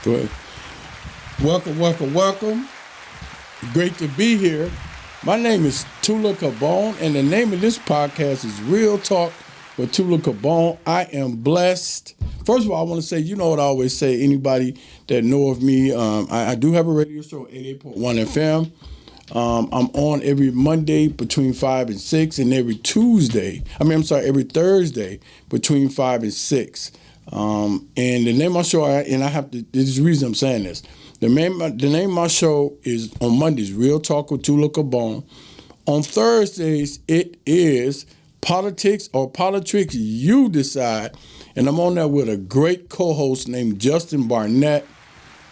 Go ahead. Welcome, welcome, welcome. Great to be here. My name is Tula Kabone, and the name of this podcast is Real Talk with Tula Kabone. I am blessed. First of all, I want to say, you know what I always say, anybody that know of me, I do have a radio show, 88.1 FM. I'm on every Monday between 5 and 6, and every every Thursday between 5 and 6. And the name of my show, this is the reason I'm saying this. The name of my show is on Mondays, Real Talk with Tula Kabone. On Thursdays, it is Politics or Politricks, You Decide. And I'm on there with a great co-host named Justin Barnett.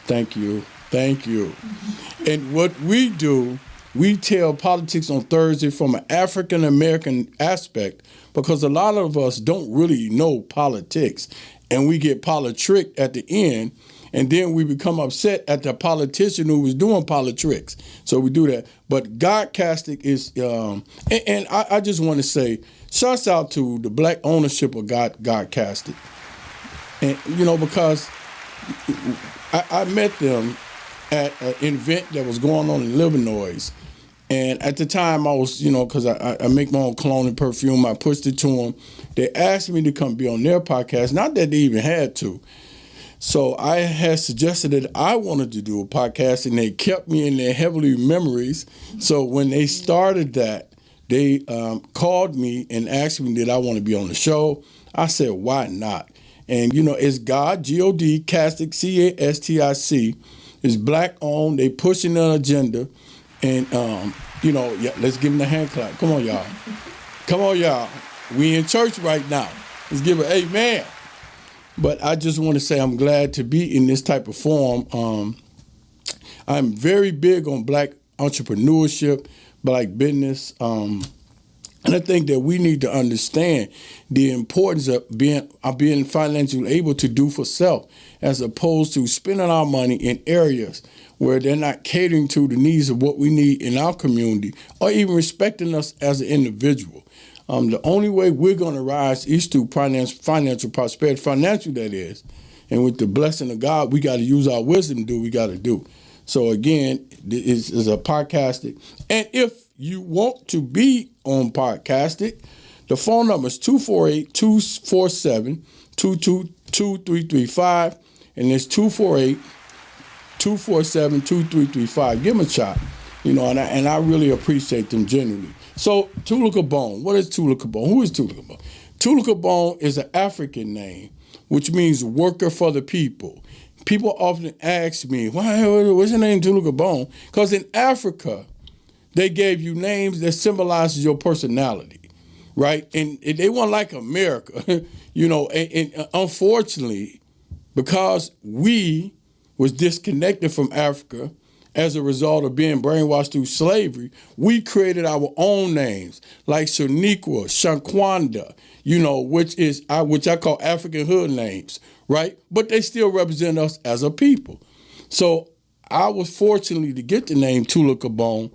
Thank you. And what we do, we tell politics on Thursday from an African-American aspect, because a lot of us don't really know politics. And we get politricked at the end, and then we become upset at the politician who was doing politricks. So we do that. But Godcastic is, and I just want to say, shouts out to the black ownership of Godcastic. And, because I met them at an event that was going on in Illinois. And at the time I was, because I make my own cologne and perfume, I pushed it to them. They asked me to come be on their podcast, not that they even had to. So I had suggested that I wanted to do a podcast, and they kept me in their heavily memories. So when they started that, they called me and asked me, did I want to be on the show? I said, why not? And, it's God, G-O-D, Castic, C-A-S-T-I-C. It's black owned. They pushing an agenda. And, let's give them a hand clap. Come on, y'all. Come on, y'all. We in church right now. Let's give an amen. But I just want to say I'm glad to be in this type of forum. I'm very big on black entrepreneurship, black business. And I think that we need to understand the importance of being financially able to do for self, as opposed to spending our money in areas where they're not catering to the needs of what we need in our community, or even respecting us as an individual. The only way we're going to rise is through financial prosperity, financial that is. And with the blessing of God, we got to use our wisdom to do what we got to do. So again, it's a podcasting. And if you want to be on podcasting, the phone number is 248-247-2335. And it's 248-247-2335. Give them a shot. And I really appreciate them genuinely. So Tula Kabone, what is Tula Kabone? Who is Tula Kabone? Tula Kabone is an African name, which means worker for the people. People often ask me, what's your name, Tula Kabone? Because in Africa, they gave you names that symbolizes your personality, right? And they weren't like America, and unfortunately, because we was disconnected from Africa as a result of being brainwashed through slavery, we created our own names, like Shaniqua, Shankwanda, which I call African hood names, right? But they still represent us as a people. So I was fortunately to get the name Tula Kabone,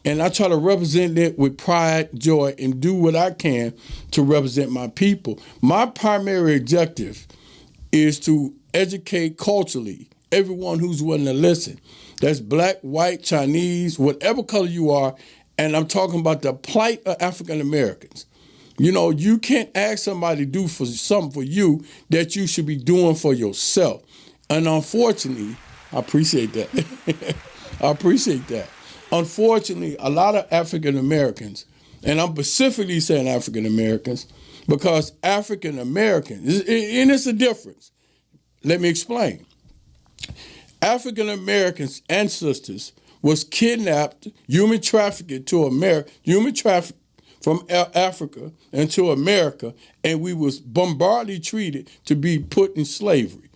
and I try to represent it with pride, joy, and do what I can to represent my people. My primary objective is to educate culturally everyone who's willing to listen. That's black, white, Chinese, whatever color you are, and I'm talking about the plight of African Americans. You can't ask somebody to do something for you that you should be doing for yourself. And unfortunately, I appreciate that. Unfortunately, a lot of African Americans, and I'm specifically saying African Americans, because African Americans, and it's a difference. Let me explain. African Americans' ancestors was kidnapped, human trafficked from Africa into America, and we was bombarded treated to be put in slavery,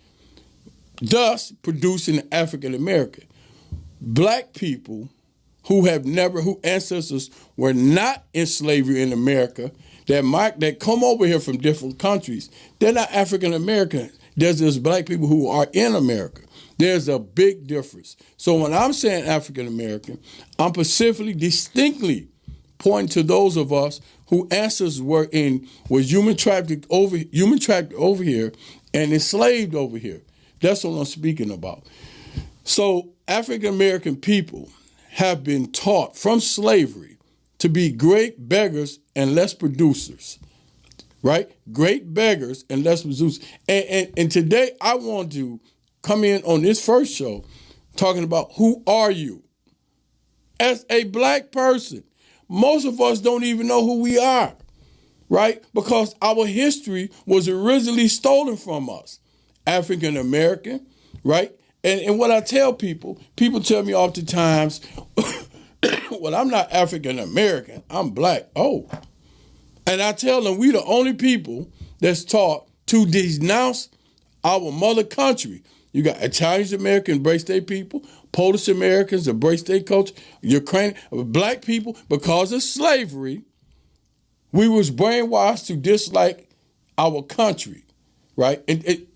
thus producing African American. Black people who ancestors were not in slavery in America, that come over here from different countries, they're not African American. There's black people who are in America. There's a big difference. So when I'm saying African American, I'm specifically, distinctly pointing to those of us who ancestors was human trafficked over here and enslaved over here. That's what I'm speaking about. So African American people have been taught from slavery to be great beggars and less producers, right? Great beggars and less producers. And today I want to come in on this first show talking about who are you? As a black person, most of us don't even know who we are, right? Because our history was originally stolen from us. African American, right? And what I tell people tell me oftentimes, well, I'm not African American, I'm black. Oh. And I tell them we the only people that's taught to denounce our mother country. You got Italian Americans embrace their people, Polish Americans embrace their culture, Ukrainian, black people, because of slavery, we was brainwashed to dislike our country, right? And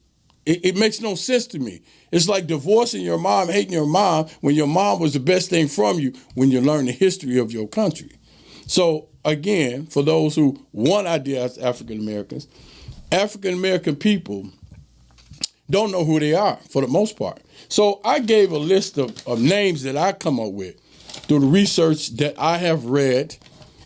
it makes no sense to me. It's like divorcing your mom, hating your mom, when your mom was the best thing from you when you learn the history of your country. So again, for those who want ideas, African American people don't know who they are for the most part. So I gave a list of names that I come up with through the research that I have read,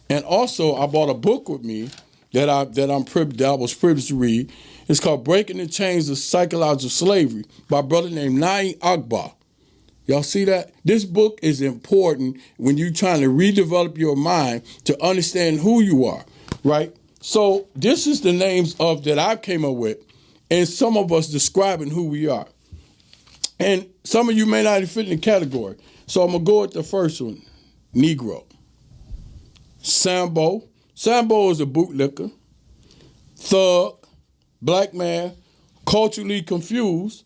and also I bought a book with me that I was privileged to read. It's called Breaking the Chains of Psychological Slavery by a brother named Naim Akbar. Y'all see that? This book is important when you're trying to redevelop your mind to understand who you are, right? So this is the names of that I came up with, and some of us describing who we are. And some of you may not fit in the category. So I'm going to go with the first one, Negro. Sambo. Sambo is a bootlicker. Thug. Black man. Culturally confused.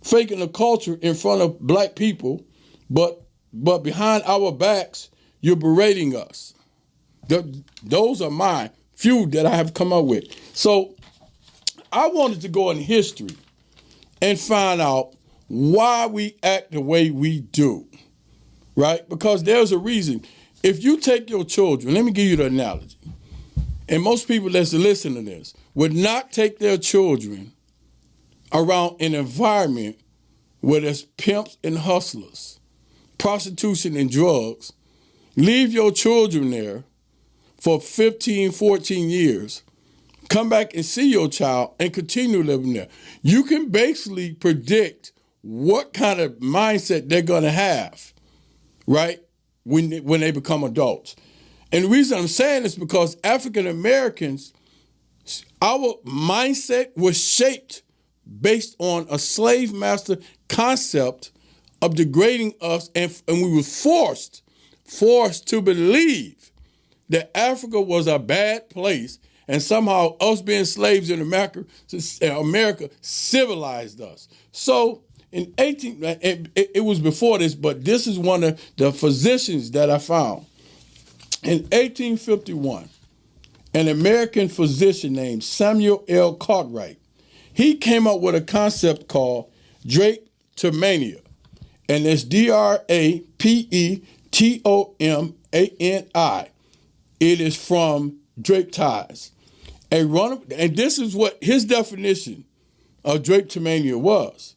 Faking the culture in front of black people. But behind our backs, you're berating us. Those are my few that I have come up with. So I wanted to go in history and find out why we act the way we do, right? Because there's a reason. If you take your children, let me give you the analogy, and most people that's listen to this would not take their children around an environment where there's pimps and hustlers, prostitution and drugs. Leave your children there for 15, 14 years. Come back and see your child and continue living there. You can basically predict what kind of mindset they're going to have, right, when they become adults. And the reason I'm saying this is because African Americans, our mindset was shaped based on a slave master concept of degrading us, and we were forced to believe that Africa was a bad place, and somehow us being slaves in America civilized us. So it was before this, but this is one of the physicians that I found. In 1851, an American physician named Samuel L. Cartwright, he came up with a concept called drapetomania, and it's DRAPETOMANI. It is from drape ties. And this is what his definition of drapetomania was.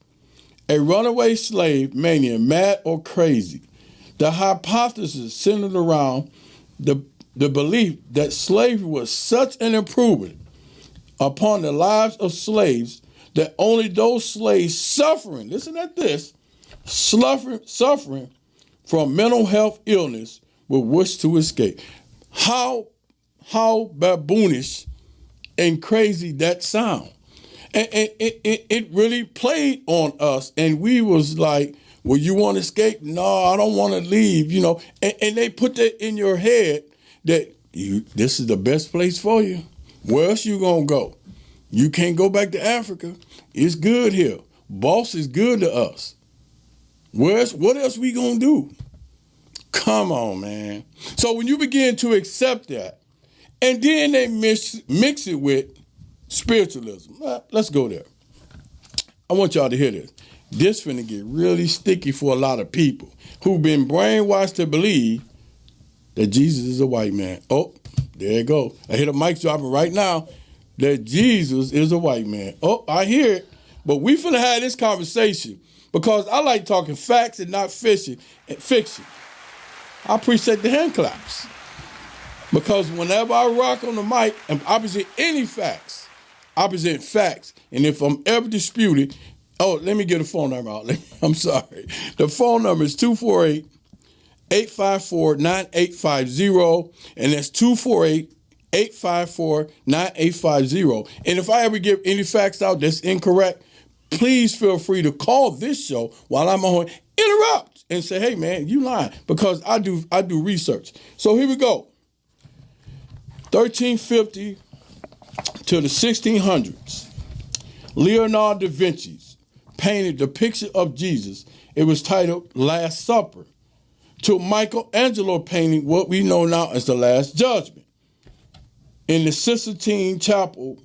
A runaway slave mania, mad or crazy. The hypothesis centered around the belief that slavery was such an improvement upon the lives of slaves that only those slaves suffering, listen at this, suffering from mental health illness would wish to escape. How baboonish and crazy that sound. And it really played on us, and we was like, well, you want to escape? No, I don't want to leave, you know. And they put that in your head that this is the best place for you. Where else you gonna go? You can't go back to Africa. It's good here. Boss is good to us. What else we gonna do? Come on, man. So when you begin to accept that, and then they mix it with spiritualism. Let's go there. I want y'all to hear this. This finna get really sticky for a lot of people who've been brainwashed to believe that Jesus is a white man. Oh, there you go. I hear the mic dropping right now that Jesus is a white man. Oh, I hear it. But we finna have this conversation because I like talking facts and not fiction. I appreciate the hand claps. Because whenever I rock on the mic and I present any facts, I present facts. And if I'm ever disputed, let me get a phone number out. I'm sorry. The phone number is 248-854-9850. And that's 248-854-9850. And if I ever give any facts out that's incorrect, please feel free to call this show while I'm on, interrupt and say, hey man, you lying, because I do research. So here we go. 1350 to the 1600s, Leonardo da Vinci painted the picture of Jesus. It was titled Last Supper. To Michelangelo painting what we know now as the Last Judgment in the Sistine Chapel.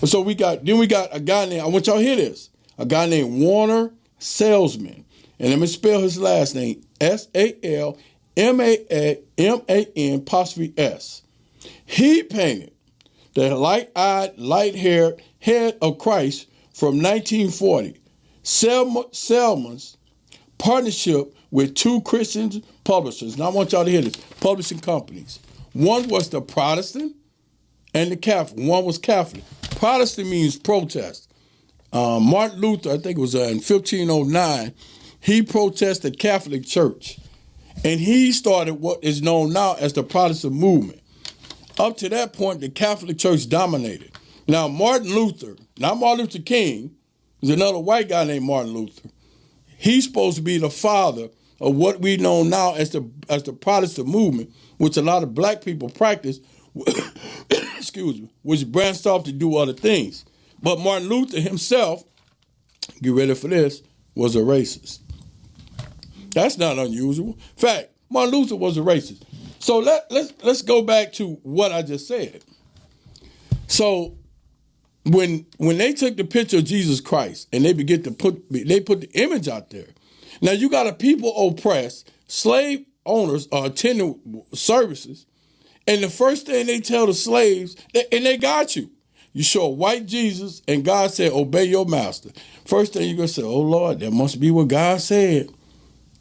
So we got a guy named, I want y'all to hear this, a guy named Warner Salesman. And let me spell his last name, Salman''S. He painted the light-eyed, light-haired head of Christ from 1940. Salman's partnership with two Christian publishers. Now I want y'all to hear this, publishing companies. One was the Protestant and the Catholic. One was Catholic. Protestant means protest. Martin Luther, I think it was in 1509, he protested the Catholic Church. And he started what is known now as the Protestant movement. Up to that point, the Catholic Church dominated. Now, Martin Luther, not Martin Luther King, there's another white guy named Martin Luther. He's supposed to be the father of what we know now as the Protestant movement, which a lot of black people practice, excuse me, which branched off to do other things. But Martin Luther himself, get ready for this, was a racist. That's not unusual. In fact, Martin Luther was a racist. So let's go back to what I just said. So when they took the picture of Jesus Christ and they put the image out there. Now you got a people oppressed, slave owners are attending services, and the first thing they tell the slaves, and they got you. You show a white Jesus, and God said, obey your master. First thing you're going to say, oh, Lord, that must be what God said.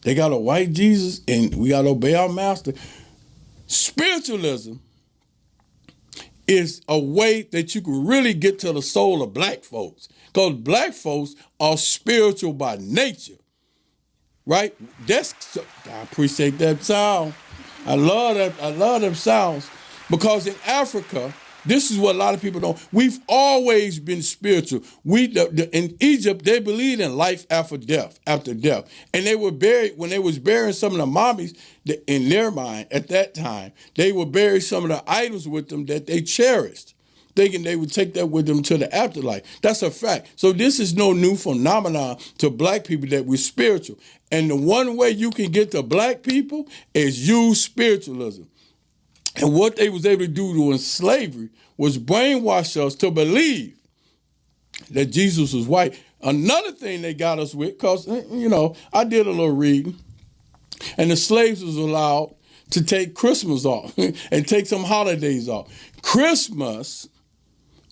They got a white Jesus, and we got to obey our master. Spiritualism is a way that you can really get to the soul of black folks, because black folks are spiritual by nature, right? I appreciate that sound. I love that. I love them sounds, because in Africa, this is what a lot of people don't. We've always been spiritual. In Egypt, they believed in life after death. And they were buried, when they was burying some of the mummies, in their mind at that time, they would bury some of the items with them that they cherished, thinking they would take that with them to the afterlife. That's a fact. So this is no new phenomenon to black people that we're spiritual. And the one way you can get to black people is use spiritualism. And what they was able to do during slavery was brainwash us to believe that Jesus was white. Another thing they got us with, because, I did a little reading, and the slaves was allowed to take Christmas off and take some holidays off. Christmas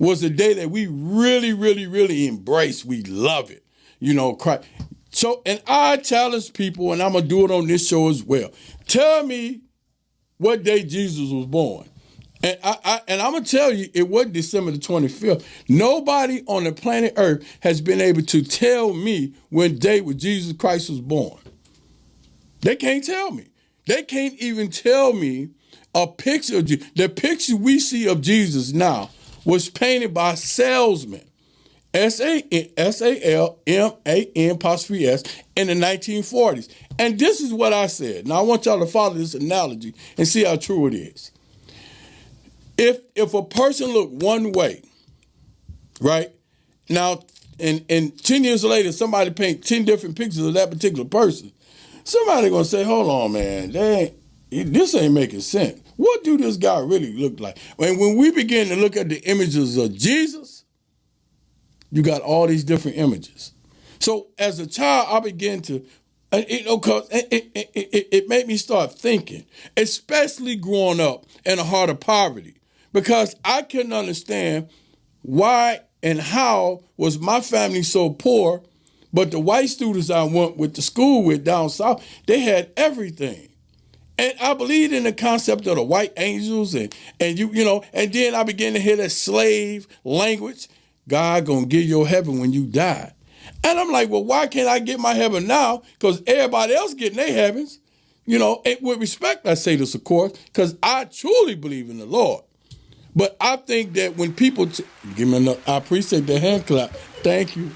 was a day that we really, really, really embrace. We love it. Christ. So, and I challenge people, and I'm going to do it on this show as well. Tell me what day Jesus was born. And I'm going to tell you, it wasn't December the 25th. Nobody on the planet Earth has been able to tell me when day when Jesus Christ was born. They can't tell me. They can't even tell me a picture of Jesus. The picture we see of Jesus now was painted by Salesman, Salman''S, in the 1940s. And this is what I said. Now, I want y'all to follow this analogy and see how true it is. If a person looked one way, right, now, and 10 years later, somebody paint 10 different pictures of that particular person, somebody going to say, hold on, man, this ain't making sense. What do this guy really look like? And when we begin to look at the images of Jesus, you got all these different images. So as a child, I began to, cause it made me start thinking, especially growing up in a heart of poverty, because I couldn't understand why and how was my family so poor, but the white students I went with the school with down south, they had everything. And I believed in the concept of the white angels and and then I began to hear that slave language. God gonna give you heaven when you die. And I'm like, well, why can't I get my heaven now? Because everybody else getting their heavens. And with respect, I say this, of course, because I truly believe in the Lord. But I think that when people, give me another, I appreciate the hand clap. Thank you.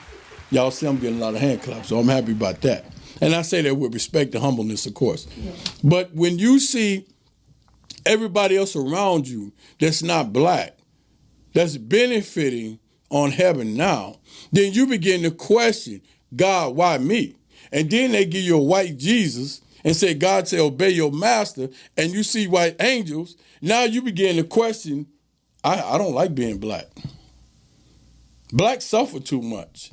Y'all see I'm getting a lot of hand claps, so I'm happy about that. And I say that with respect and humbleness, of course. Yeah. But when you see everybody else around you that's not black, that's benefiting on heaven now, then you begin to question, God, why me? And then they give you a white Jesus and say, God say, obey your master, and you see white angels. Now you begin to question, I don't like being black. Blacks suffer too much.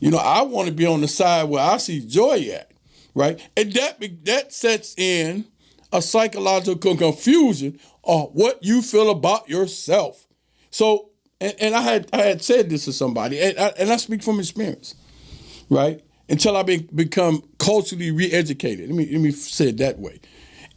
I want to be on the side where I see joy at, right? And that sets in a psychological confusion of what you feel about yourself. So, and I had said this to somebody, and I speak from experience, right? Until I become culturally re-educated. Let me say it that way.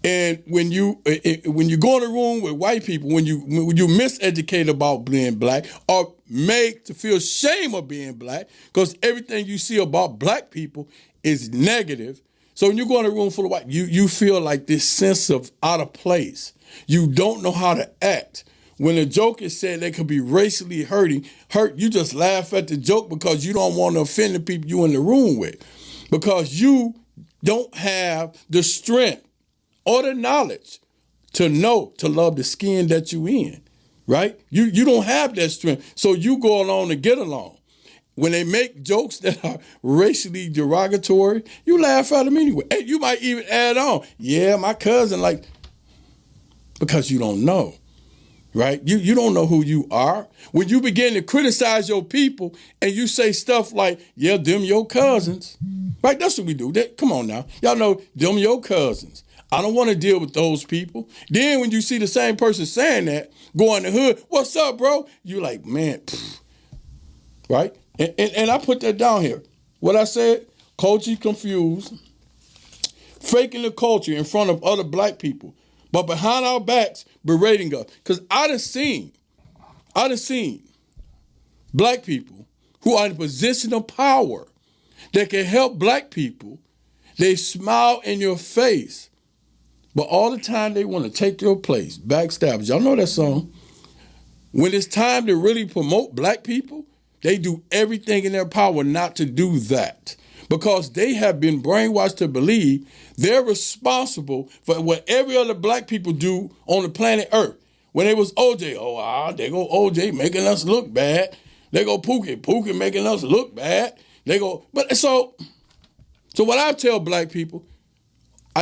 And when you go in a room with white people, when you miseducate about being black or made to feel shame of being black, because everything you see about black people is negative. So when you go in a room full of white, you feel like this sense of out of place. You don't know how to act. When a joke is said that could be racially hurt, you just laugh at the joke because you don't want to offend the people you in the room with, because you don't have the strength or the knowledge to know to love the skin that you in, right? You don't have that strength, so you go along to get along. When they make jokes that are racially derogatory, you laugh at them anyway. And you might even add on, yeah, my cousin, because you don't know. Right? You don't know who you are. When you begin to criticize your people and you say stuff like, yeah, them your cousins. Right? That's what we do. Come on now. Y'all know them your cousins. I don't want to deal with those people. Then when you see the same person saying that, go in the hood, what's up, bro? You like, man, pfft. Right? And I put that down here. What I said, culture confused, faking the culture in front of other black people, but behind our backs, berating us. Because I done seen black people who are in a position of power that can help black people. They smile in your face, but all the time they want to take your place. Backstabbers. Y'all know that song. When it's time to really promote black people, they do everything in their power not to do that, because they have been brainwashed to believe they're responsible for what every other black people do on the planet Earth. When it was OJ, they go OJ making us look bad. They go Pookie making us look bad. So what I tell black people,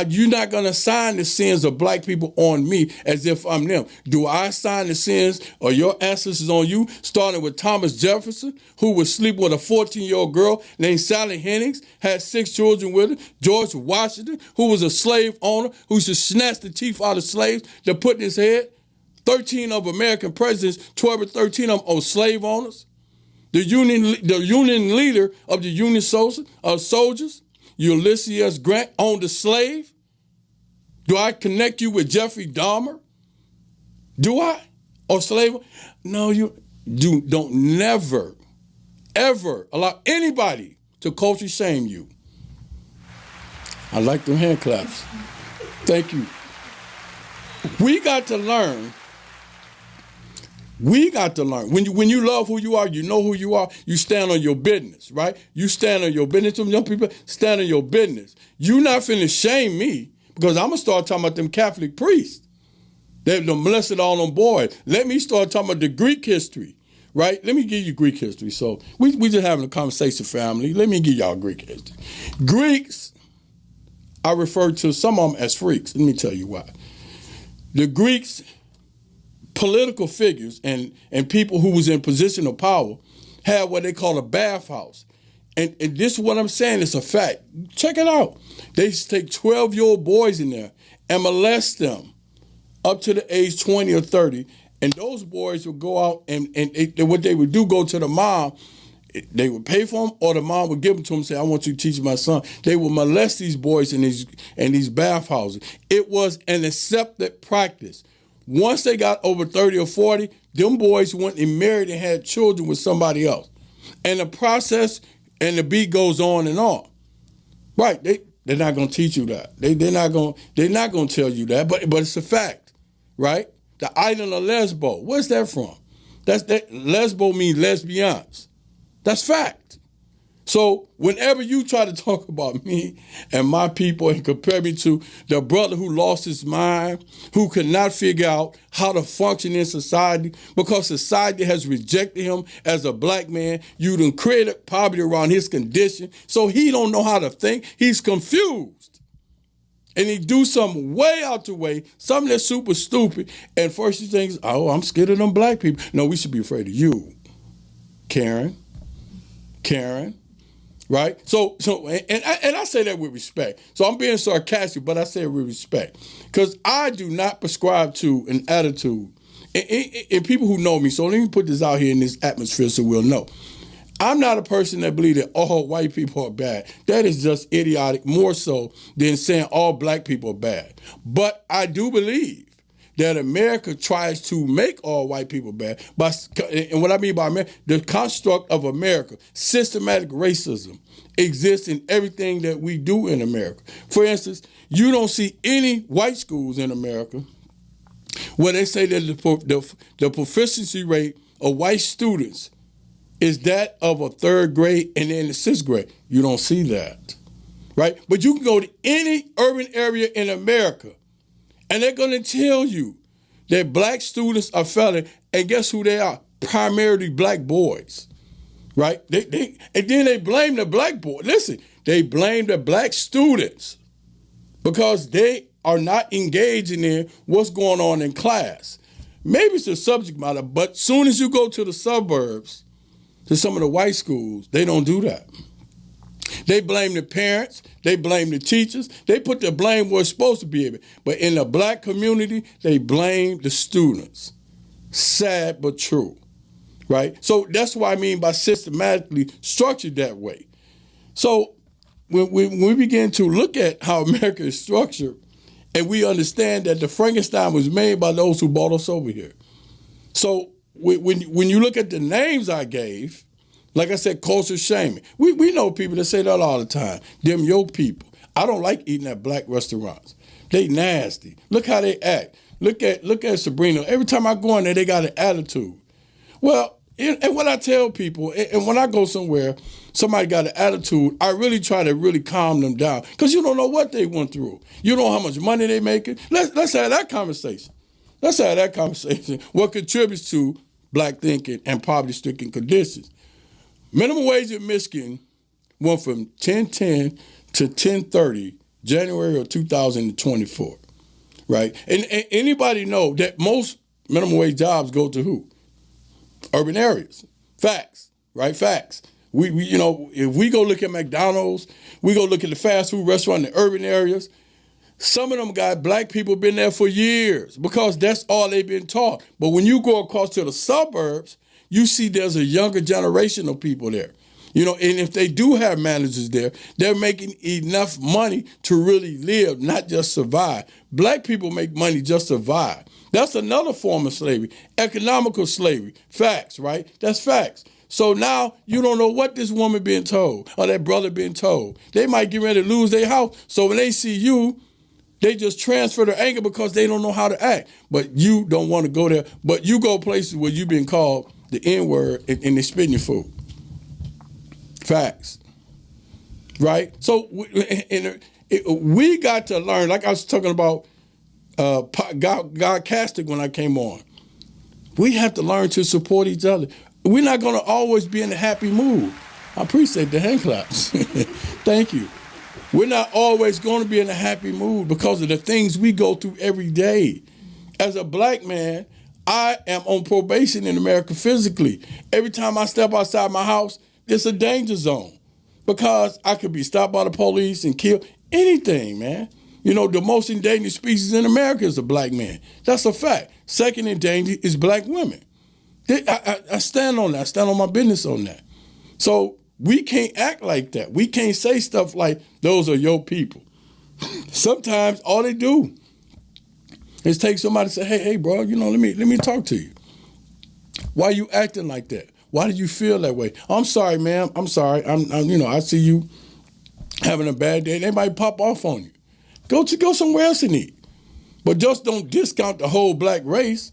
you're not going to assign the sins of black people on me as if I'm them. Do I assign the sins of your ancestors on you, starting with Thomas Jefferson, who would sleep with a 14-year-old girl named Sally Hemings, had 6 children with her, George Washington, who was a slave owner, who used to snatch the teeth out of slaves to put in his head, 13 of American presidents, 12 or 13 of them are slave owners, the Union leader of the Union soldiers, Ulysses S. Grant, owned a slave? Do I connect you with Jeffrey Dahmer? Do I? Or slave? No, you don't never, ever allow anybody to culture shame you. I like them hand claps. Thank you. We got to learn. When you love who you are, you know who you are, you stand on your business, right? You stand on your business. Some young people stand on your business. You not finna shame me, because I'm going to start talking about them Catholic priests. They're molested all on board. Let me start talking about the Greek history, right? Let me give you Greek history. So we just having a conversation, family. Let me give y'all Greek history. Greeks, I refer to some of them as freaks. Let me tell you why. The Greeks, political figures and people who was in position of power, had what they call a bathhouse. And this is what I'm saying, it's a fact. Check it out. They used to take 12-year-old boys in there and molest them up to the age 20 or 30 And those boys would go out what they would do, go to the mom. They would pay for them, or the mom would give them to them and say, I want you to teach my son. They would molest these boys in these bathhouses. It was an accepted practice. Once they got over 30 or 40, them boys went and married and had children with somebody else. And the process and the beat goes on and on. Right, they're not going to teach you that. They're not going to tell you that, but it's a fact, right? The island of Lesbo, where's that from? Lesbo means lesbians. That's fact. So whenever you try to talk about me and my people and compare me to the brother who lost his mind, who could not figure out how to function in society because society has rejected him as a black man, you done created poverty around his condition, so he don't know how to think. He's confused. And he do something way out the way, something that's super stupid, and first he thinks, oh, I'm scared of them black people. No, we should be afraid of you, Karen. Right? So, and I say that with respect. So I'm being sarcastic, but I say it with respect. Because I do not prescribe to an attitude. And people who know me, so let me put this out here in this atmosphere so we'll know. I'm not a person that believes that all white people are bad. That is just idiotic, more so than saying all black people are bad. But I do believe that America tries to make all white people bad. And what I mean by America, the construct of America, systematic racism exists in everything that we do in America. For instance, you don't see any white schools in America where they say that the proficiency rate of white students is that of a third grade and then the sixth grade. You don't see that, right? But you can go to any urban area in America and they're going to tell you that black students are failing, and guess who they are? Primarily black boys, right? And then they blame the black boys. Listen, they blame the black students because they are not engaging in what's going on in class. Maybe it's the subject matter, but soon as you go to the suburbs, to some of the white schools, they don't do that. They blame the parents. They blame the teachers. They put the blame where it's supposed to be. But in the black community, they blame the students. Sad but true, right? So that's what I mean by systematically structured that way. So when we begin to look at how America is structured, and we understand that the Frankenstein was made by those who brought us over here. So when you look at the names I gave, like I said, culture shaming. We know people that say that all the time. Them your people. I don't like eating at black restaurants. They nasty. Look how they act. Look at Sabrina. Every time I go in there, they got an attitude. Well, and what I tell people, and when I go somewhere, somebody got an attitude, I really try to really calm them down. Because you don't know what they went through. You don't know how much money they making. Let's have that conversation. What contributes to black thinking and poverty-stricken conditions. Minimum wage in Michigan went from $10.10 to $10.30 January of 2024, right? And anybody know that most minimum wage jobs go to who? Urban areas. Facts, right? Facts. We if we go look at McDonald's, we go look at the fast food restaurant in the urban areas, some of them got black people been there for years because that's all they've been taught. But when you go across to the suburbs, you see there's a younger generation of people there. And if they do have managers there, they're making enough money to really live, not just survive. Black people make money just to survive. That's another form of slavery, economical slavery. Facts, right? That's facts. So now you don't know what this woman being told or that brother being told. They might get ready to lose their house. So when they see you, they just transfer their anger because they don't know how to act. But you don't want to go there. But you go places where you've been called the N-word and they spit in your food. Facts. Right? So we got to learn, like I was talking about God Castic when I came on. We have to learn to support each other. We're not going to always be in a happy mood. I appreciate the hand claps. Thank you. We're not always going to be in a happy mood because of the things we go through every day. As a black man, I am on probation in America physically. Every time I step outside my house, it's a danger zone because I could be stopped by the police and killed. Anything, man. You know, the most endangered species in America is a black man. That's a fact. Second endangered is black women. I stand on that. I stand on my business on that. So we can't act like that. We can't say stuff like, those are your people. Sometimes all they do is take somebody and say, hey, bro, you know, let me talk to you. Why are you acting like that? Why do you feel that way? I'm sorry, ma'am. I'm sorry. I see you having a bad day. They might pop off on you. Go somewhere else and eat. But just don't discount the whole black race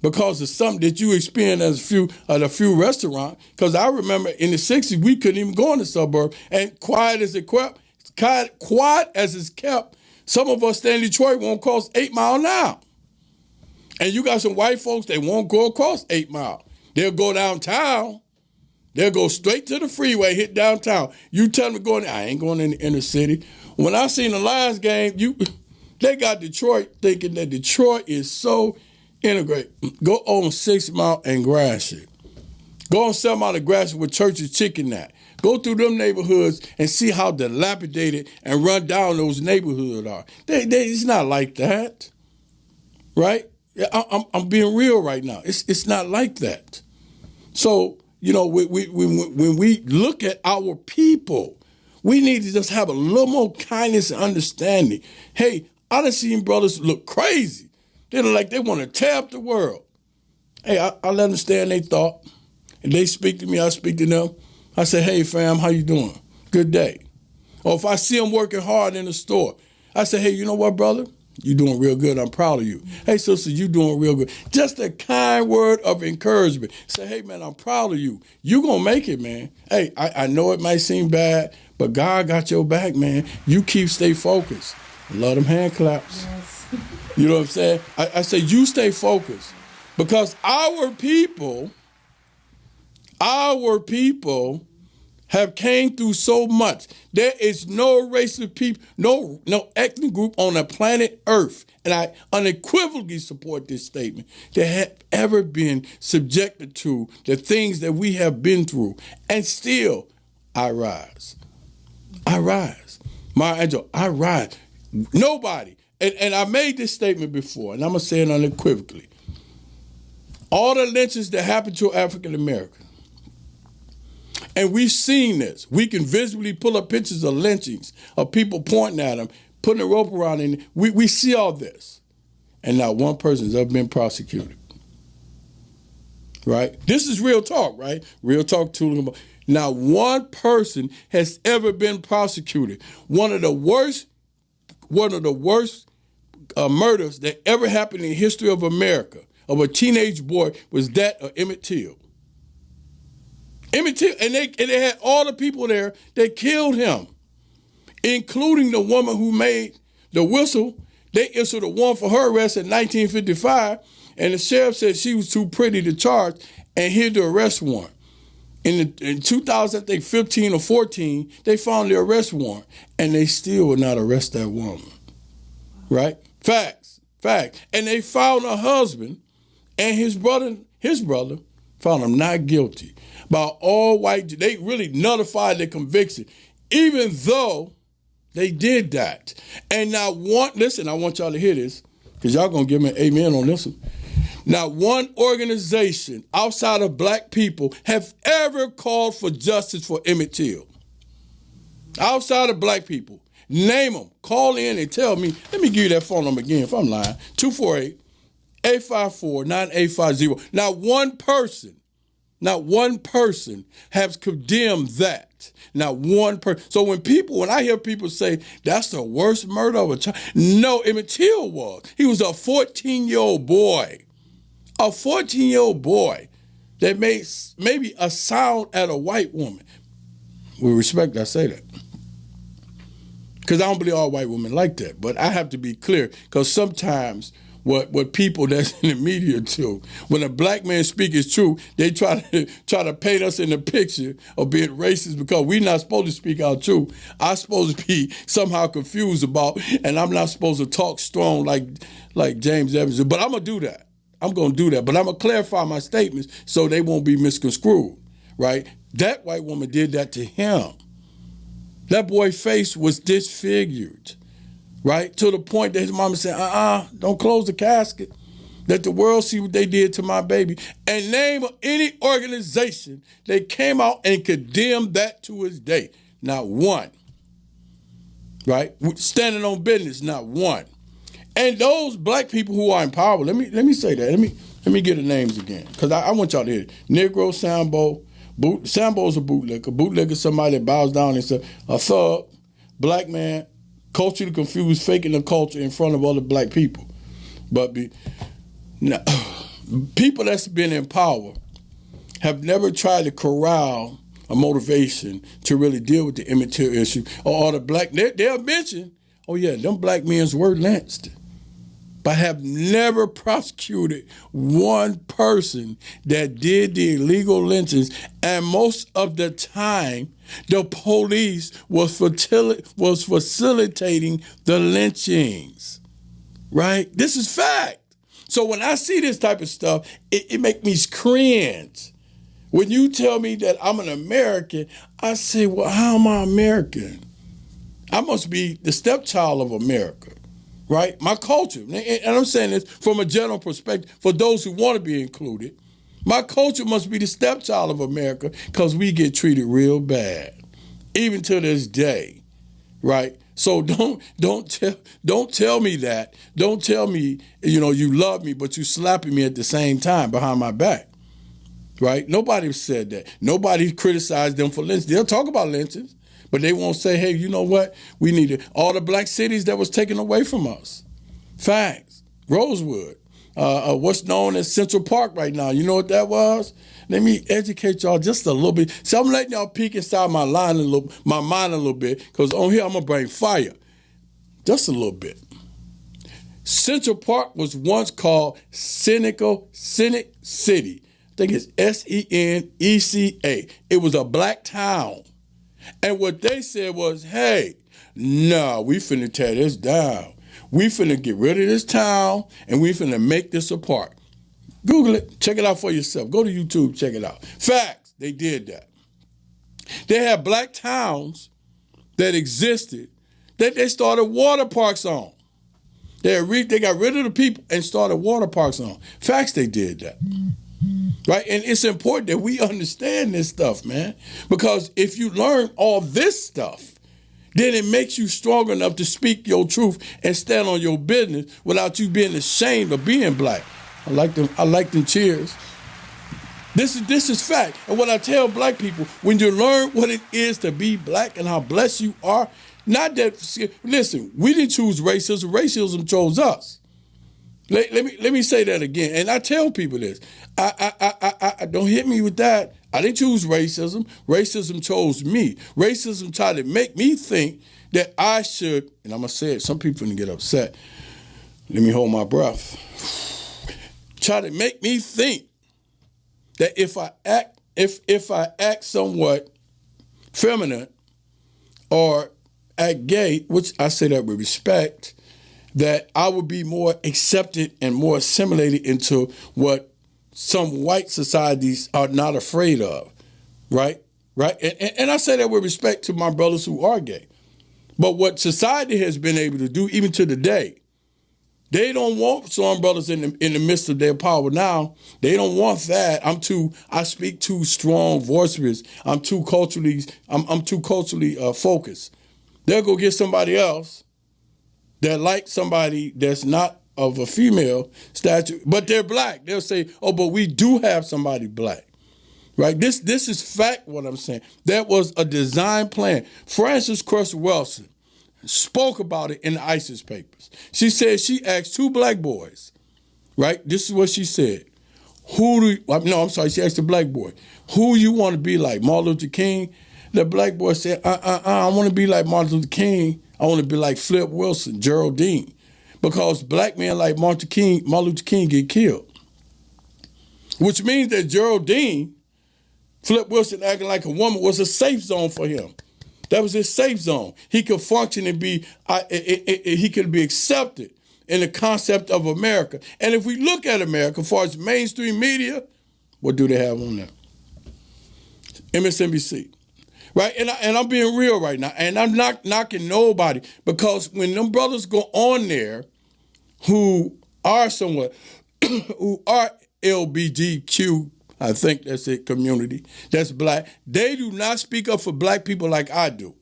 because of something that you experienced at a few restaurants. Because I remember in the 60s, we couldn't even go in the suburb. And quiet as it's kept, some of us stay in Detroit won't cross 8 Mile an hour. And you got some white folks, they won't go across 8 Mile. They'll go downtown. They'll go straight to the freeway, hit downtown. You tell them to go in there. I ain't going in the inner city. When I seen the Lions game, they got Detroit thinking that Detroit is so integrated. Go on 6 Mile and Gratiot. Go on 7 Mile and Gratiot where Church's Chicken at. Go through them neighborhoods and see how dilapidated and run down those neighborhoods are. It's not like that, right? I'm being real right now. It's not like that. So, you know, when we look at our people, we need to just have a little more kindness and understanding. Hey, I done seen brothers look crazy. They look like they want to tear up the world. Hey, I let them stay in their thought. And they speak to me, I speak to them. I say, hey, fam, how you doing? Good day. Or if I see them working hard in the store, I say, hey, you know what, brother? You doing real good. I'm proud of you. Hey, sister, you doing real good. Just a kind word of encouragement. Say, hey, man, I'm proud of you. You going to make it, man. Hey, I know it might seem bad, but God got your back, man. You stay focused. Love them hand claps. Yes. You know what I'm saying? I say you stay focused because our people have came through so much. There is no race of people, no ethnic group on the planet Earth, and I unequivocally support this statement, that have ever been subjected to the things that we have been through. And still, I rise. I rise. My angel, I rise. Nobody, and I made this statement before, and I'm going to say it unequivocally. All the lynchings that happened to African Americans, and we've seen this. We can visibly pull up pictures of lynchings, of people pointing at them, putting a rope around them. We see all this. And not one person has ever been prosecuted. Right? This is real talk, right? Real talk, Tula Kabone. Not one person has ever been prosecuted. One of the worst murders that ever happened in the history of America, of a teenage boy, was that of Emmett Till. Emmett Till, and they had all the people there that killed him, including the woman who made the whistle. They issued a warrant for her arrest in 1955, and the sheriff said she was too pretty to charge and hid the arrest warrant. In 2015 or 14, they found the arrest warrant, and they still would not arrest that woman. Right? Facts. And they found her husband and his brother found him not guilty. By all white, they really nullified the conviction, even though they did that. And listen, I want y'all to hear this, because y'all going to give me an amen on this one. Not one organization outside of black people have ever called for justice for Emmett Till. Outside of black people. Name them. Call in and tell me. Let me give you that phone number again if I'm lying. 248-854-9850. Not one person has condemned that. Not one person. So when I hear people say that's the worst murder of a child, no, Emmett Till was. He was a 14-year-old boy. A 14-year-old boy that made maybe a sound at a white woman. With respect, I say that. Because I don't believe all white women like that. But I have to be clear, because sometimes what people that's in the media do, when a black man speaks his truth, they try to paint us in the picture of being racist because we're not supposed to speak our truth. I'm supposed to be somehow confused about, and I'm not supposed to talk strong like James Evans. But I'm going to do that. I'm going to do that. But I'm going to clarify my statements so they won't be misconstrued, right? That white woman did that to him. That boy's face was disfigured. right? To the point that his mama said, don't close the casket. Let the world see what they did to my baby. And name any organization that came out and condemned that to this day. Not one. Right? Standing on business, not one. And those black people who are in power, let me say that. Let me get the names again. Because I want y'all to hear it. Negro, Sambo. Sambo's a bootlegger. Bootlegger is somebody that bows down and says, a thug, black man, culturally confused, faking the culture in front of other black people. But people that's been in power have never tried to corral a motivation to really deal with the immaterial issue or the black. They'll mention, oh yeah, them black men's were lynched, but have never prosecuted one person that did the illegal lynchings. And most of the time, the police was facilitating the lynchings, right? This is fact. So when I see this type of stuff, it makes me cringe. When you tell me that I'm an American, I say, well, how am I American? I must be the stepchild of America, right? My culture, and I'm saying this from a general perspective for those who want to be included, my culture must be the stepchild of America because we get treated real bad, even to this day, right? So don't tell me that. Don't tell me, you love me, but you slapping me at the same time behind my back, right? Nobody said that. Nobody criticized them for lynching. They'll talk about lynchings, but they won't say, hey, you know what? We need all the black cities that was taken away from us. Facts. Rosewood. What's known as Central Park right now. You know what that was? Let me educate y'all just a little bit. So I'm letting y'all peek inside my mind a little bit, because on here I'm gonna bring fire. Just a little bit. Central Park was once called Senec City. I think it's Seneca. It was a black town. And what they said was, hey, no, we finna tear this down. We finna get rid of this town, and we finna make this a park. Google it. Check it out for yourself. Go to YouTube. Check it out. Facts. They did that. They had black towns that existed that they started water parks on. They got rid of the people and started water parks on. Facts. They did that. Right? And it's important that we understand this stuff, man. Because if you learn all this stuff, then it makes you strong enough to speak your truth and stand on your business without you being ashamed of being black. I like them cheers. This is fact. And what I tell black people, when you learn what it is to be black and how blessed you are, not that, listen, we didn't choose racism. Racism chose us. Let me say that again. And I tell people this. I don't hit me with that. I didn't choose racism. Racism chose me. Racism tried to make me think that I should, and I'm going to say it, some people are going to get upset. Let me hold my breath. Try to make me think that if I act somewhat feminine or act gay, which I say that with respect, that I would be more accepted and more assimilated into what some white societies are not afraid of, right? Right? And I say that with respect to my brothers who are gay. But what society has been able to do, even to today, they don't want some brothers in the midst of their power now. They don't want that. I speak too strong, boisterous. I'm too culturally focused. They'll go get somebody else that like somebody that's not of a female stature, but they're black. They'll say, oh, but we do have somebody black, right? This is fact, what I'm saying. That was a design plan. Frances Cress Welsing spoke about it in the ISIS papers. She said she asked two black boys, right? This is what she said. She asked the black boy, who you want to be like, Martin Luther King? The black boy said, I want to be like Martin Luther King. I want to be like Flip Wilson, Geraldine. Because black men like Martin Luther King get killed. Which means that Geraldine, Flip Wilson acting like a woman, was a safe zone for him. That was his safe zone. He could function and he could be accepted in the concept of America. And if we look at America, as far as mainstream media, what do they have on there? MSNBC. right? And I'm being real right now, and I'm not knocking nobody, because when them brothers go on there who are somewhat, who are LBGQ, I think that's it, community, that's black, they do not speak up for black people like I do.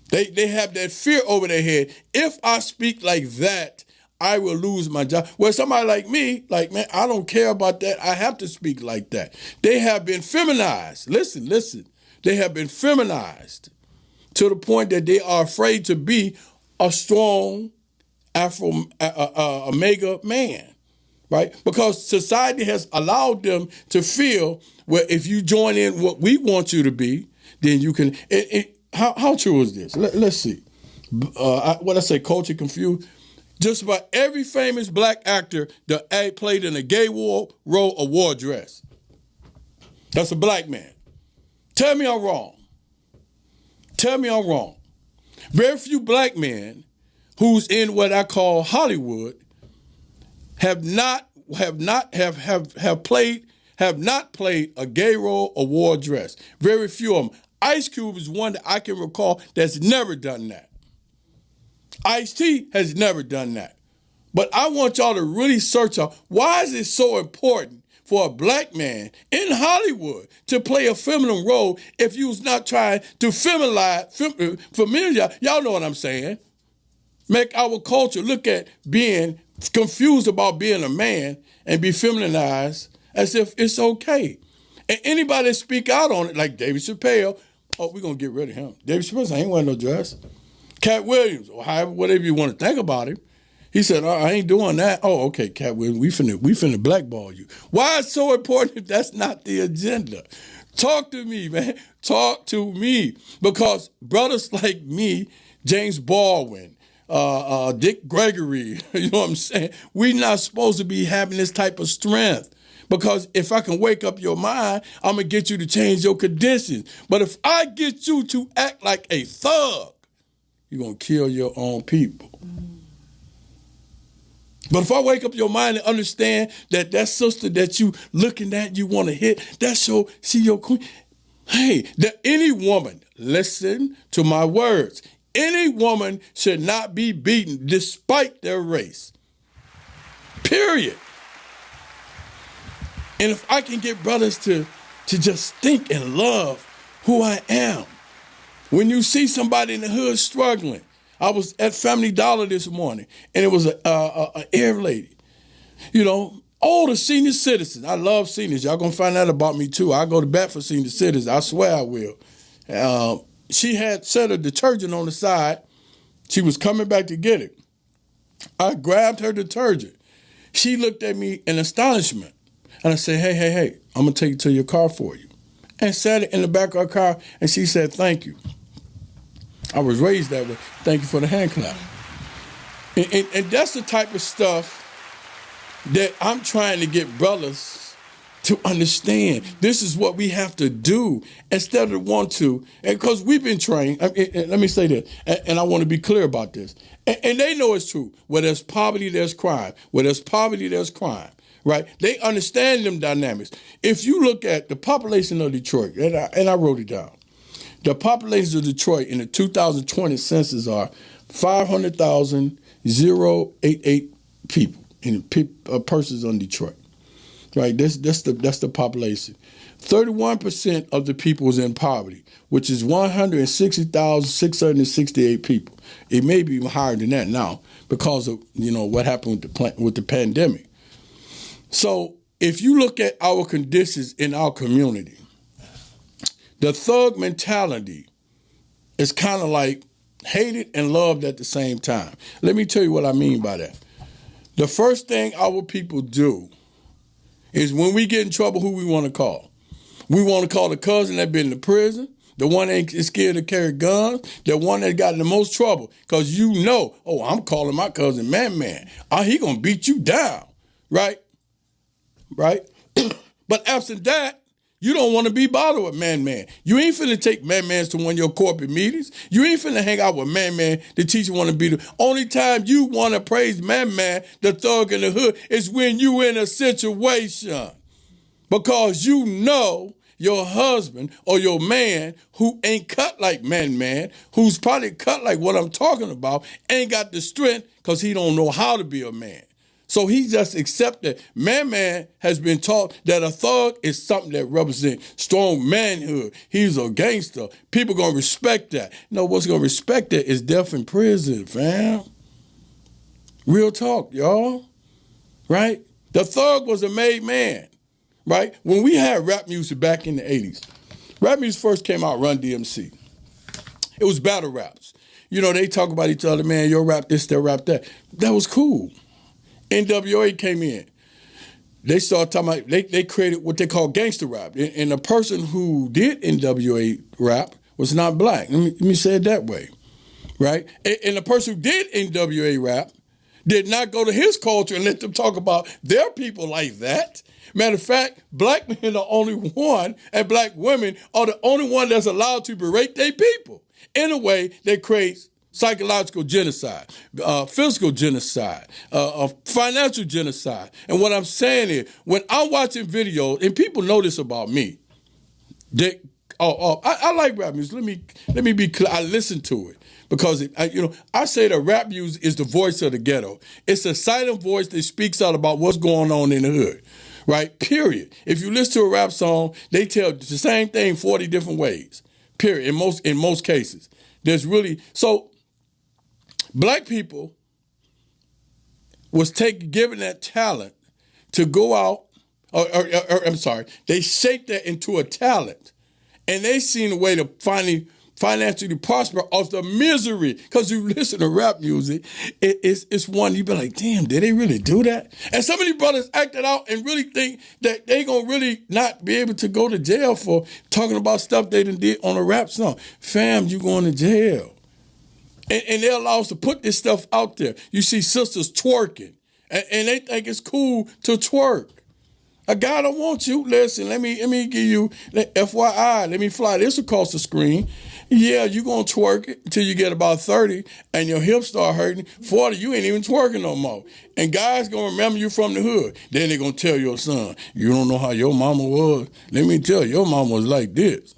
They have that fear over their head. If I speak like that, I will lose my job. Well, somebody like me, like, man, I don't care about that. I have to speak like that. They have been feminized. Listen. They have been feminized to the point that they are afraid to be a strong Omega man, right? Because society has allowed them to feel, well, if you join in what we want you to be, then you can. How true is this? Let's see. What I say, culture confused. Just about every famous black actor that played in a gay role or wore a dress. That's a black man. Tell me I'm wrong. Tell me I'm wrong. Very few black men who's in what I call Hollywood have not played a gay role or wore a dress. Very few of them. Ice Cube is one that I can recall that's never done that. Ice-T has never done that. But I want y'all to really search out, why is it so important for a black man in Hollywood to play a feminine role if you was not trying to feminize, y'all know what I'm saying, make our culture look at being confused about being a man and be feminized as if it's okay. And anybody that speak out on it, like David Chappelle, we're going to get rid of him. David Chappelle, I ain't wearing no dress. Cat Williams, or however, whatever you want to think about him, he said, I ain't doing that. Oh, okay, Cat Williams, we finna blackball you. Why it's so important if that's not the agenda? Talk to me, man. Talk to me. Because brothers like me, James Baldwin, Dick Gregory, you know what I'm saying? We not supposed to be having this type of strength. Because if I can wake up your mind, I'm going to get you to change your conditions. But if I get you to act like a thug, you're going to kill your own people. But if I wake up your mind and understand that that sister that you looking at, you want to hit, that's your queen. Hey, that any woman, listen to my words, any woman should not be beaten despite their race. Period. And if I can get brothers to just think and love who I am. When you see somebody in the hood struggling, I was at Family Dollar this morning, and it was an Arab lady. You know, all the senior citizens. I love seniors. Y'all gonna find out about me too. I go to bat for senior citizens. I swear I will. She had set a detergent on the side. She was coming back to get it. I grabbed her detergent. She looked at me in astonishment. And I said, hey, I'm going to take it to your car for you. And sat it in the back of her car, and she said, thank you. I was raised that way. Thank you for the hand clap. And that's the type of stuff that I'm trying to get brothers to understand. This is what we have to do instead of want to. And because we've been trained, let me say this, and I want to be clear about this. And they know it's true. Where there's poverty, there's crime. Where there's poverty, there's crime. Right? They understand them dynamics. If you look at the population of Detroit, and I wrote it down, the population of Detroit in the 2020 census are 500,088 people, persons on Detroit. Right? That's the population. 31% of the people is in poverty, which is 160,668 people. It may be even higher than that now because of what happened with the pandemic. So if you look at our conditions in our community, the thug mentality is kind of like hated and loved at the same time. Let me tell you what I mean by that. The first thing our people do is when we get in trouble, who we want to call. We want to call the cousin that been to prison, the one that is scared to carry guns, the one that got in the most trouble. Because I'm calling my cousin Man. He going to beat you down, right? Right? But absent that, you don't want to be bothered with Man. You ain't finna take Man to one of your corporate meetings. You ain't finna hang out with Man. The teacher want to be the only time you want to praise Man, the thug in the hood, is when you in a situation. Because your husband or your man who ain't cut like man, who's probably cut like what I'm talking about, ain't got the strength because he don't know how to be a man. So he just accepted man has been taught that a thug is something that represents strong manhood. He's a gangster. People gonna respect that. No, what's gonna respect that is death in prison, fam. Real talk, y'all. Right? The thug was a made man. Right? When we had rap music back in the 80s, rap music first came out, Run DMC. It was battle raps. You know, they talk about each other, man, yo rap this, that rap that. That was cool. NWA came in. They started talking about, they created what they call gangster rap. And the person who did NWA rap was not black. Let me say it that way, right? And the person who did NWA rap did not go to his culture and let them talk about their people like that. Matter of fact, black men are the only one, and black women are the only one that's allowed to berate their people in a way that creates psychological genocide, physical genocide, financial genocide. And what I'm saying is, when I'm watching videos, and people know this about me, I like rap music. Let me be clear. I listen to it because I say that rap music is the voice of the ghetto. It's a silent voice that speaks out about what's going on in the hood, right? Period. If you listen to a rap song, they tell the same thing 40 different ways. Period. In most cases, there's really so. Black people was given that talent to go out, they shaped that into a talent. And they seen a way to financially prosper off the misery. Because you listen to rap music, it's one, you be like, damn, did they really do that? And some of these brothers acted out and really think that they gonna really not be able to go to jail for talking about stuff they done did on a rap song. Fam, you going to jail. And they allow us to put this stuff out there. You see sisters twerking, and they think it's cool to twerk. A guy don't want you. Listen, let me give you FYI. Let me fly this across the screen. Yeah, you gonna twerk it until you get about 30, and your hips start hurting. 40, you ain't even twerking no more. And guys gonna remember you from the hood. Then they gonna tell your son, you don't know how your mama was. Let me tell you, your mama was like this.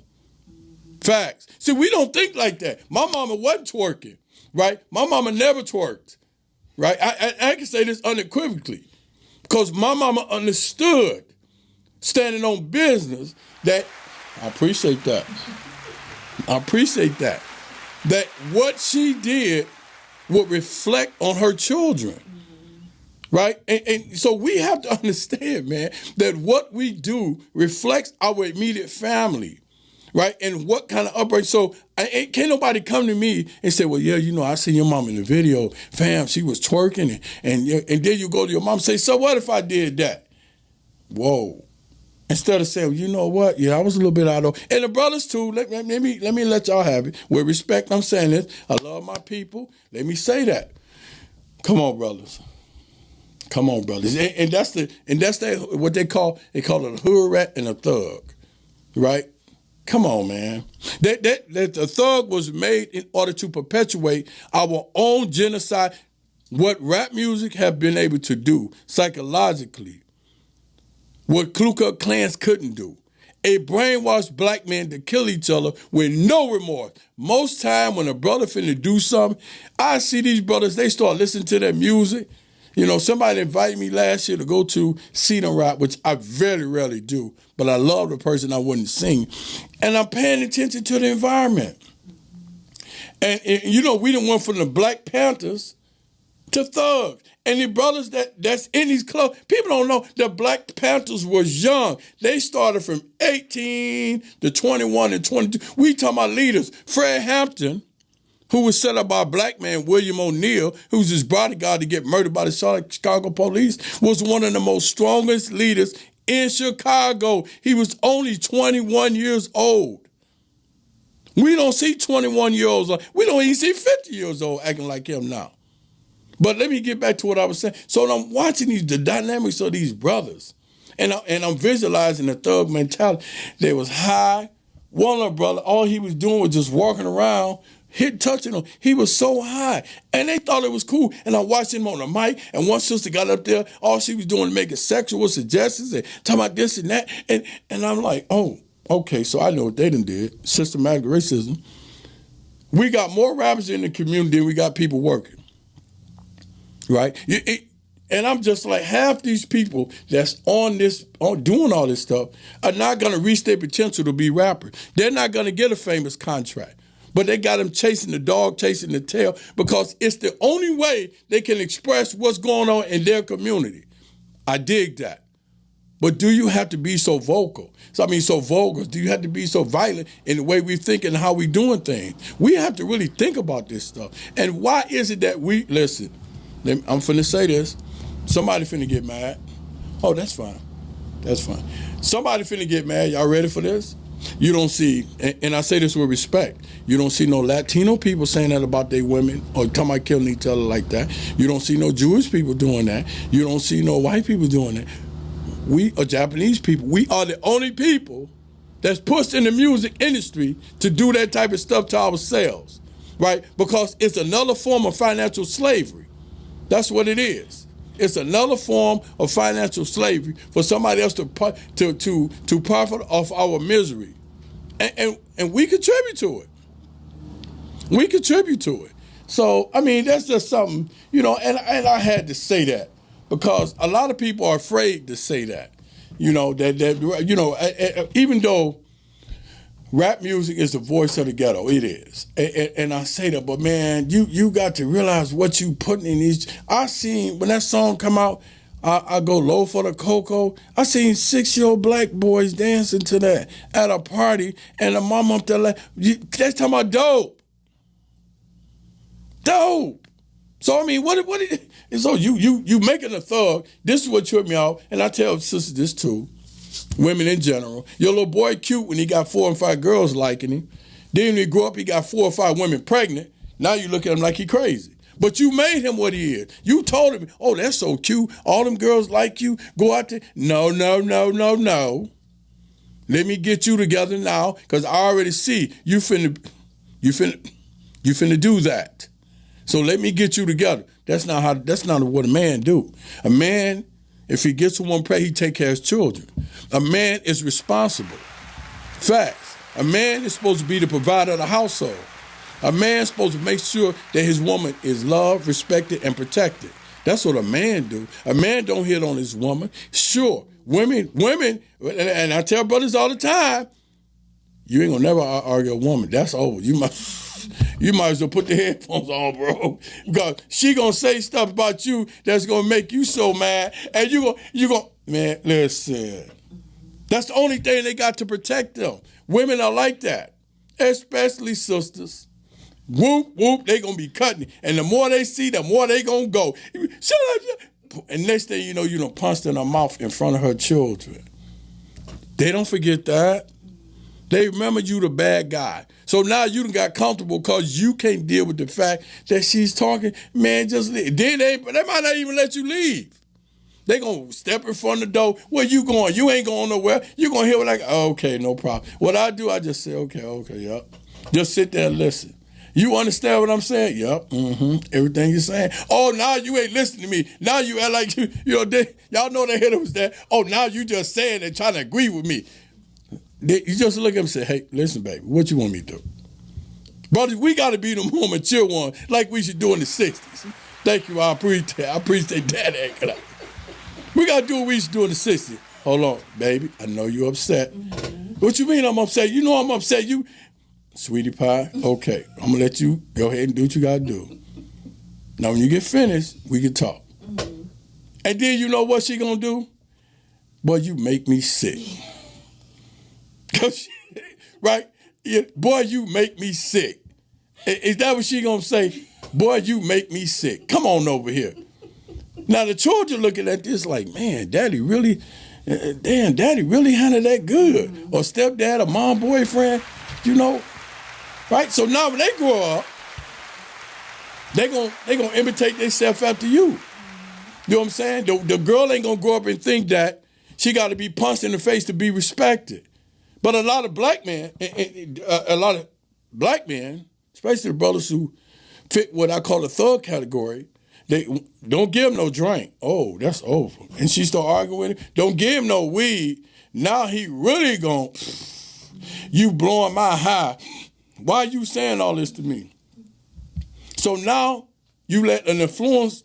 Facts. See, we don't think like that. My mama wasn't twerking. Right? My mama never twerked. Right? I can say this unequivocally because my mama understood standing on business that I appreciate that. That what she did would reflect on her children. Right? And so we have to understand, man, that what we do reflects our immediate family. Right? And what kind of upbringing? So can't nobody come to me and say, well, yeah, I seen your mom in the video. Fam, she was twerking. And then you go to your mom and say, so what if I did that? Whoa. Instead of saying, you know what? Yeah, I was a little bit out of. And the brothers too, let me let y'all have it. With respect, I'm saying this. I love my people. Let me say that. Come on, brothers. And that's what they call it a hood rat and a thug. Right? Come on, man. That the thug was made in order to perpetuate our own genocide. What rap music have been able to do psychologically, what Ku Klux Klans couldn't do. A brainwashed black man to kill each other with no remorse. Most time when a brother finna do something, I see these brothers, they start listening to their music. Somebody invited me last year to go to see them rap, which I very rarely do, but I love the person I wouldn't sing. And I'm paying attention to the environment. And we done went from the Black Panthers to thugs. And the brothers that's in these clubs, people don't know the Black Panthers was young. They started from 18 to 21 and 22. We talking about leaders. Fred Hampton, who was set up by a black man, William O'Neill, who's his bodyguard to get murdered by the Chicago police, was one of the most strongest leaders in Chicago. He was only 21 years old. We don't see 21-year-olds. We don't even see 50 years old acting like him now. But let me get back to what I was saying. So I'm watching the dynamics of these brothers, and I'm visualizing the thug mentality. They was high. One of the brother, all he was doing was just walking around, touching them. He was so high. And they thought it was cool. And I watched him on the mic, and one sister got up there, all she was doing was making sexual suggestions and talking about this and that. And I'm like, oh, Okay, so I know what they done did. Systematic racism. We got more rappers in the community than we got people working. Right? And I'm just like, half these people that's doing all this stuff are not going to reach their potential to be rappers. They're not going to get a famous contract. But they got them chasing the dog, chasing the tail, because it's the only way they can express what's going on in their community. I dig that. But do you have to be so vocal? So vulgar. Do you have to be so violent in the way we think and how we doing things? We have to really think about this stuff. And why is it that listen, I'm finna say this. Somebody finna get mad. Oh, that's fine. That's fine. Somebody finna get mad. Y'all ready for this? You don't see, and I say this with respect, you don't see no Latino people saying that about their women or talking about killing each other like that. You don't see no Jewish people doing that. You don't see no white people doing that. We are Japanese people. We are the only people that's pushed in the music industry to do that type of stuff to ourselves, right? Because it's another form of financial slavery. That's what it is. It's another form of financial slavery for somebody else to profit off our misery, and we contribute to it. We contribute to it. So I mean, that's just something, and I had to say that. Because a lot of people are afraid to say that, even though rap music is the voice of the ghetto, it is, and I say that, but man, you got to realize what you putting in these. I seen when that song come out, I go low for the cocoa. I seen 6-year-old black boys dancing to that at a party, and the mom up there like, that's talking about dope. So I mean, so you making a thug. This is what tripped me out, and I tell sisters this too, women in general. Your little boy cute when he got 4 and 5 girls liking him. Then when he grew up, he got 4 or 5 women pregnant. Now you look at him like he crazy. But you made him what he is. You told him, oh, that's so cute. All them girls like you. Go out there. No. Let me get you together now, because I already see you finna do that. So let me get you together. That's not what a man do. A man, if he gets someone pregnant, he take care of his children. A man is responsible. Facts. A man is supposed to be the provider of the household. A man is supposed to make sure that his woman is loved, respected, and protected. That's what a man do. A man don't hit on his woman. Sure, women, and I tell brothers all the time, you ain't gonna never argue a woman. That's over. You might as well put the headphones on, bro, because she gonna say stuff about you that's gonna make you so mad, and you go, man, listen. That's the only thing they got to protect them. Women are like that, especially sisters. Whoop, whoop, they gonna be cutting, and the more they see, the more they gonna go. Shut up. And next thing you know, you done punched in her mouth in front of her children. They don't forget that. They remember you the bad guy. So now you done got comfortable because you can't deal with the fact that she's talking. Man, just leave. Then they might not even let you leave. They gonna step in front of the door. Where you going? You ain't going nowhere. You gonna hear like, oh, okay, no problem. What I do, I just say, okay, yep. Just sit there and listen. You understand what I'm saying? Yep. Everything you're saying. Oh, now you ain't listening to me. Now you act like y'all know the hitter was there. Oh, now you just saying and trying to agree with me. You just look at him and say, hey, listen, baby, what you want me to do? Brothers, we got to be the more mature one like we should do in the 60s. Thank you. I appreciate that. We got to do what we should do in the 60s. Hold on, baby. I know you're upset. What you mean I'm upset? You know I'm upset. You, sweetie pie, okay. I'm going to let you go ahead and do what you got to do. Now, when you get finished, we can talk. And then you know what she going to do? Boy, you make me sick. Right? Yeah, boy, you make me sick. Is that what she gonna say? Boy, you make me sick. Come on over here. Now the children looking at this like, man, daddy really handled that good. Or stepdad or mom boyfriend, right? So now when they grow up, they gonna imitate themselves after you. You know what I'm saying? The girl ain't gonna grow up and think that she got to be punched in the face to be respected. But a lot of black men, especially the brothers who fit what I call the thug category, they don't give him no drink. Oh, that's over. And she start arguing with him. Don't give him no weed. Now he really gonna, You blowing my high. Why are you saying all this to me? So now you let an influence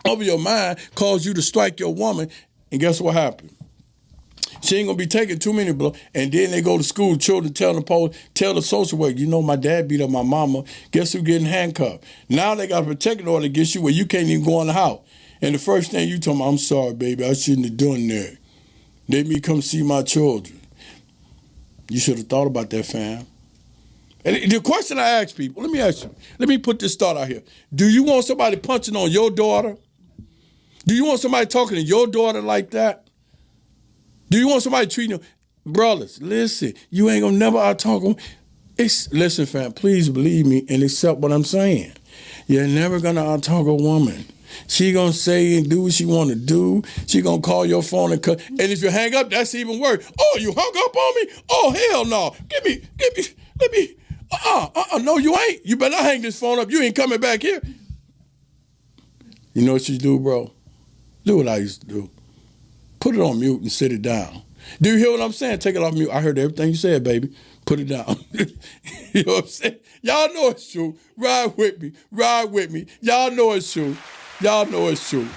of your mind cause you to strike your woman, and guess what happened? She ain't gonna be taking too many blows, and then they go to school, children tell the social worker, you know, my dad beat up my mama, guess who getting handcuffed? Now they got a protective order against you where you can't even go in the house. And the first thing you tell me, I'm sorry, baby, I shouldn't have done that. Let me come see my children. You should have thought about that, fam. And the question I ask people, let me ask you, let me put this thought out here. Do you want somebody punching on your daughter? Do you want somebody talking to your daughter like that? Do you want somebody treating you? Brothers, listen, you ain't gonna never out-talk them. Listen, fam, please believe me and accept what I'm saying. You're never gonna out-talk a woman. She gonna say and do what she wanna do. She gonna call your phone and cut. And if you hang up, that's even worse. Oh, you hung up on me? Oh, hell no. Let me. No, you ain't. You better not hang this phone up. You ain't coming back here. You know what you do, bro? Do what I used to do. Put it on mute and sit it down. Do you hear what I'm saying? Take it off mute. I heard everything you said, baby. Put it down. You know what I'm saying? Y'all know it's true. Ride with me. Ride with me. Y'all know it's true. Y'all know it's true.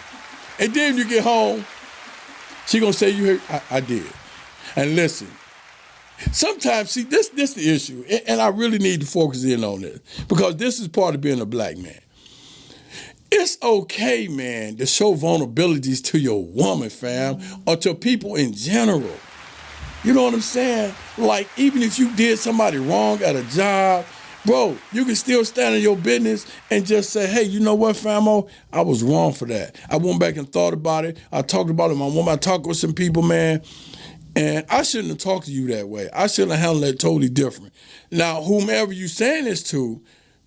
And then you get home, she gonna say you heard, I did. And listen, sometimes, see, this the issue, and I really need to focus in on this, because this is part of being a black man. It's okay, man, to show vulnerabilities to your woman, fam, or to people in general. You know what I'm saying? Like, even if you did somebody wrong at a job, bro, you can still stand in your business and just say, hey, you know what, famo? I was wrong for that. I went back and thought about it. I talked about it with my woman. I talked with some people, man, and I shouldn't have talked to you that way. I shouldn't have handled it totally different. Now, whomever you saying this to,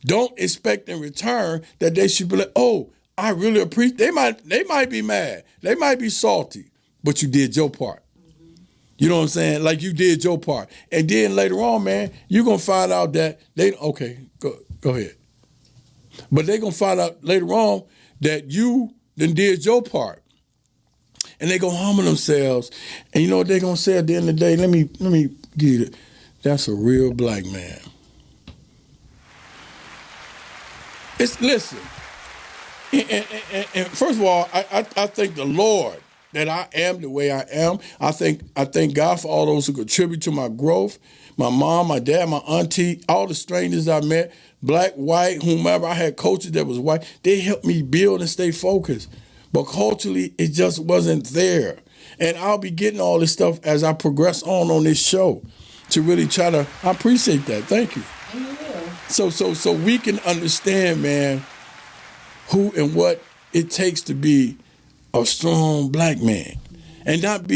don't expect in return that they should be like, oh, I really appreciate. They might be mad. They might be salty, but you did your part. You know what I'm saying? Like, you did your part. And then later on, man, you're going to find out that okay, go ahead. But they're going to find out later on that you then did your part. And they're going to humble themselves. And you know what they're going to say at the end of the day? Let me give you that. That's a real black man. Listen, and first of all, I thank the Lord that I am the way I am. I thank God for all those who contribute to my growth. My mom, my dad, my auntie, all the strangers I met, black, white, whomever. I had coaches that was white. They helped me build and stay focused. But culturally, it just wasn't there. And I'll be getting all this stuff as I progress on this show to really try to, I appreciate that. Thank you. So we can understand, man, who and what it takes to be a strong black man. And not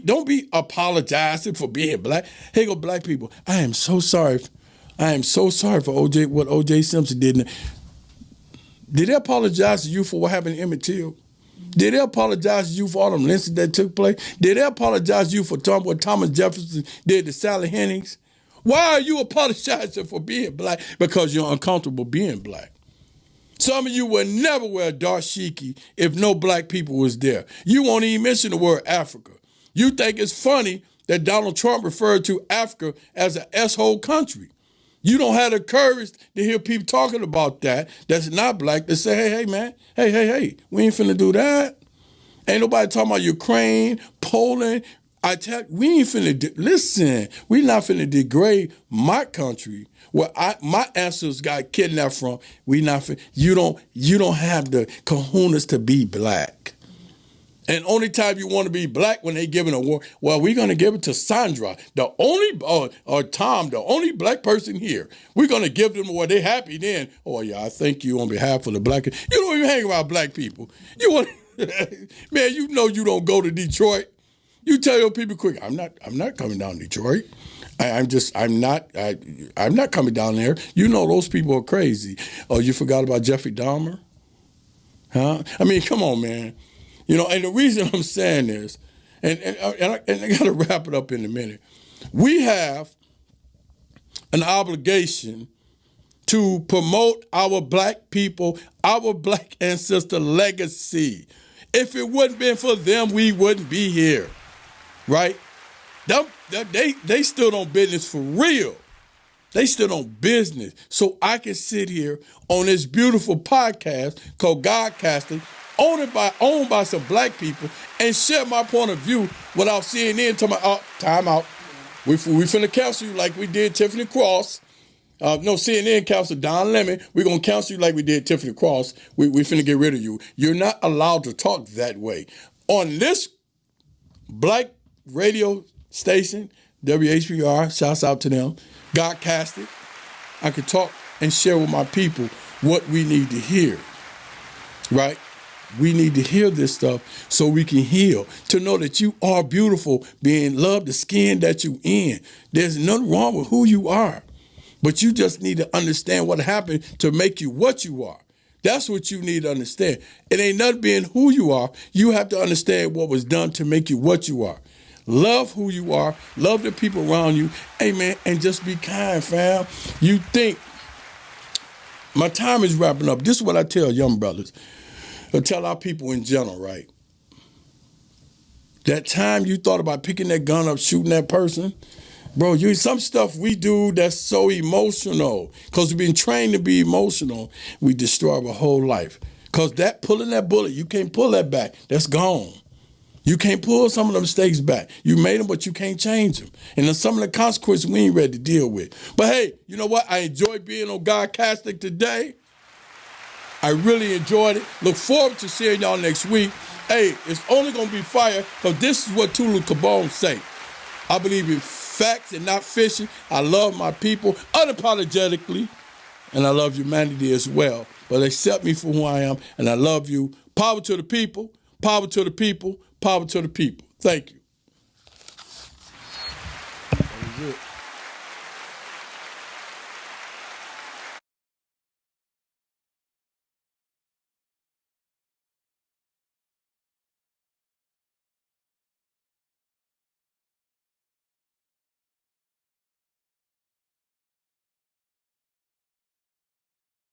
don't be apologizing for being black. Hey, go black people, I am so sorry for what O.J. Simpson did. Did they apologize to you for what happened to Emmett Till? Did they apologize to you for all them lynchings that took place? Did they apologize to you for what Thomas Jefferson did to Sally Hemings? Why are you apologizing for being black? Because you're uncomfortable being black. Some of you would never wear a dashiki if no black people was there. You won't even mention the word Africa. You think it's funny that Donald Trump referred to Africa as an S-hole country. You don't have the courage to hear people talking about that's not black, to say, hey, man, hey, we ain't finna do that. Ain't nobody talking about Ukraine, Poland. We ain't finna, listen, we not finna degrade my country where my ancestors got kidnapped from. We not finna, you don't have the kahunas to be black. And only time you want to be black when they give an award, well, we're going to give it to Sandra, the only, or Tom, the only black person here. We're going to give them award. They happy then. Oh, yeah, I thank you on behalf of the black. You don't even hang around black people. You want, man, you know you don't go to Detroit. You tell your people quick, I'm not coming down to Detroit. I'm not coming down there. You know those people are crazy. Oh, you forgot about Jeffrey Dahmer? Huh? I mean, come on, man. You know, and the reason I'm saying this, and I got to wrap it up in a minute. We have an obligation to promote our black people, our black ancestor legacy. If it wouldn't been for them, we wouldn't be here. Right? They stood on business for real. They stood on business. So I can sit here on this beautiful podcast called Godcasting, owned by some black people, and share my point of view without CNN talking about, time out. We finna cancel you like we did Tiffany Cross. No, CNN counseled Don Lemon. We're going to counsel you like we did Tiffany Cross. We finna get rid of you. You're not allowed to talk that way. On this black radio station, WHPR, shouts out to them, Godcasted, I could talk and share with my people what we need to hear, right? We need to hear this stuff so we can heal, to know that you are beautiful, being loved, the skin that you in. There's nothing wrong with who you are, but you just need to understand what happened to make you what you are. That's what you need to understand. It ain't nothing being who you are. You have to understand what was done to make you what you are. Love who you are. Love the people around you. Amen. And just be kind, fam. You think, my time is wrapping up. This is what I tell young brothers. I tell our people in general, right? That time you thought about picking that gun up, shooting that person, bro, some stuff we do that's so emotional. Because we've been trained to be emotional, we destroy our whole life. Because pulling that bullet, you can't pull that back. That's gone. You can't pull some of the mistakes back. You made them, but you can't change them. And then some of the consequences we ain't ready to deal with. But hey, you know what? I enjoyed being on Godcasting today. I really enjoyed it. Look forward to seeing y'all next week. Hey, it's only going to be fire because this is what Tula Kabone say. I believe in facts and not fishing. I love my people unapologetically, and I love humanity as well. But accept me for who I am, and I love you. Power to the people, power to the people, power to the people. Thank you.